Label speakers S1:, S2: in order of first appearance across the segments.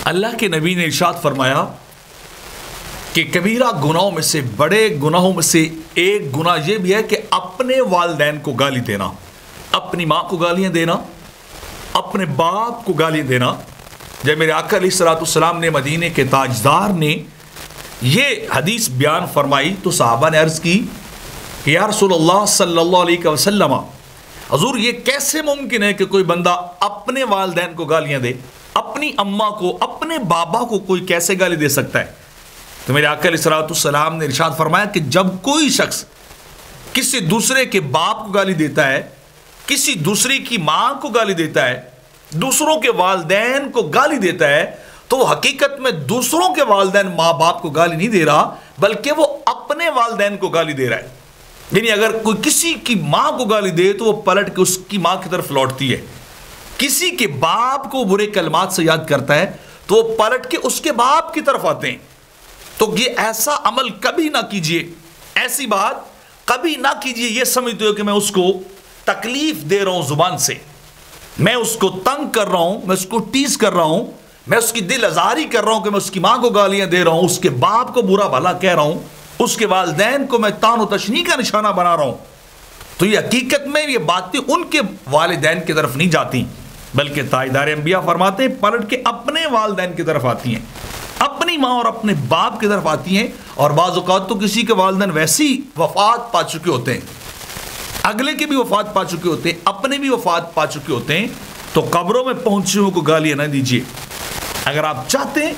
S1: اللہ کے نبی نے ارشاد فرمایا کہ کبیرہ گناہوں میں سے، بڑے گناہوں میں سے ایک گناہ یہ بھی ہے کہ اپنے والدین کو گالی دینا، اپنی ماں کو گالیاں دینا، اپنے باپ کو گالیاں دینا۔ جب میرے آقا علیہ الصلوۃ والسلام نے، مدینے کے تاجدار نے یہ حدیث بیان فرمائی تو صحابہ نے عرض کی کہ یا رسول اللہ صلی اللہ علیہ وسلم، حضور یہ کیسے ممکن ہے کہ کوئی بندہ اپنے والدین کو گالیاں دے؟ اپنی اماں کو، اپنے بابا کو کوئی کیسے گالی دے سکتا ہے؟ تو میرے آقا علیہ الصلوۃ والسلام نے ارشاد فرمایا کہ جب کوئی شخص کسی دوسرے کے باپ کو گالی دیتا ہے، کسی دوسرے کی ماں کو گالی دیتا ہے، دوسروں کے والدین کو گالی دیتا ہے، تو وہ حقیقت میں دوسروں کے والدین ماں باپ کو گالی نہیں دے رہا، بلکہ وہ اپنے والدین کو گالی دے رہا ہے۔ یعنی اگر کوئی کسی کی ماں کو گالی دے تو وہ پلٹ کے اس کی ماں کی طرف لوٹتی ہے، کسی کے باپ کو برے کلمات سے یاد کرتا ہے تو وہ پلٹ کے اس کے باپ کی طرف آتے ہیں۔ تو یہ ایسا عمل کبھی نہ کیجئے، ایسی بات کبھی نہ کیجئے یہ سمجھتے ہو کہ میں اس کو تکلیف دے رہا ہوں زبان سے، میں اس کو تنگ کر رہا ہوں، میں اس کو ٹیز کر رہا ہوں، میں اس کی دل آزاری کر رہا ہوں کہ میں اس کی ماں کو گالیاں دے رہا ہوں، اس کے باپ کو برا بھلا کہہ رہا ہوں، اس کے والدین کو میں طعن و تشنیع کا نشانہ بنا رہا ہوں۔ تو یہ حقیقت میں یہ باتیں ان کے والدین کی طرف نہیں جاتی، بلکہ تاجدار انبیاء فرماتے ہیں پلٹ کے اپنے والدین کی طرف آتی ہیں، اپنی ماں اور اپنے باپ کی طرف آتی ہیں۔ اور بعض اوقات تو کسی کے والدین ویسی وفات پا چکے ہوتے ہیں، اگلے کے بھی وفات پا چکے ہوتے ہیں، اپنے بھی وفات پا چکے ہوتے ہیں، تو قبروں میں پہنچے ہوئے کو گالیاں نہ دیجیے۔ اگر آپ چاہتے ہیں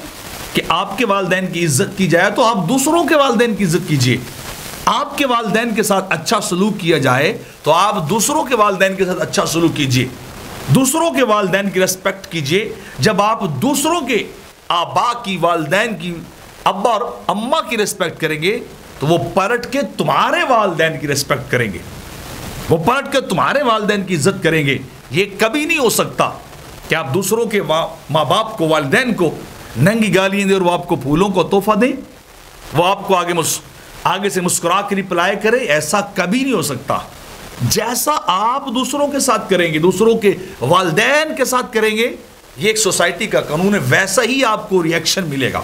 S1: کہ آپ کے والدین کی عزت کی جائے تو آپ دوسروں کے والدین کی عزت کیجیے، آپ کے والدین کے ساتھ اچھا سلوک کیا جائے تو آپ دوسروں کے والدین کے ساتھ اچھا سلوک کیجیے، دوسروں کے والدین کی ریسپیکٹ کیجیے۔ جب آپ دوسروں کے آبا کی، والدین کی، ابا اور اماں کی ریسپیکٹ کریں گے تو وہ پلٹ کے تمہارے والدین کی ریسپیکٹ کریں گے، وہ پلٹ کے تمہارے والدین کی عزت کریں گے۔ یہ کبھی نہیں ہو سکتا کہ آپ دوسروں کے ماں باپ کو، والدین کو ننگی گالیاں دیں اور وہ آپ کو پھولوں کو تحفہ دیں، وہ آپ کو آگے سے مسکرا کے رپلائی کرے۔ ایسا کبھی نہیں ہو سکتا۔ جیسا آپ دوسروں کے ساتھ کریں گے، دوسروں کے والدین کے ساتھ کریں گے، یہ ایک سوسائٹی کا قانون ہے، ویسا ہی آپ کو ریئیکشن ملے گا،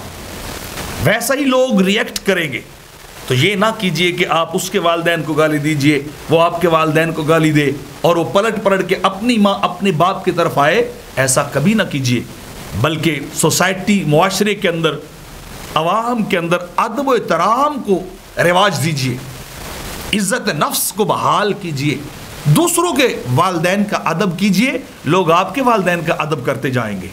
S1: ویسا ہی لوگ ریئیکٹ کریں گے۔ تو یہ نہ کیجئے کہ آپ اس کے والدین کو گالی دیجئے، وہ آپ کے والدین کو گالی دے اور وہ پلٹ کے اپنی ماں، اپنے باپ کی طرف آئے۔ ایسا کبھی نہ کیجئے، بلکہ سوسائٹی، معاشرے کے اندر، عوام کے اندر ادب و احترام کو رواج دیجئے، عزت نفس کو بحال کیجئے، دوسروں کے والدین کا ادب کیجئے، لوگ آپ کے والدین کا ادب کرتے جائیں گے۔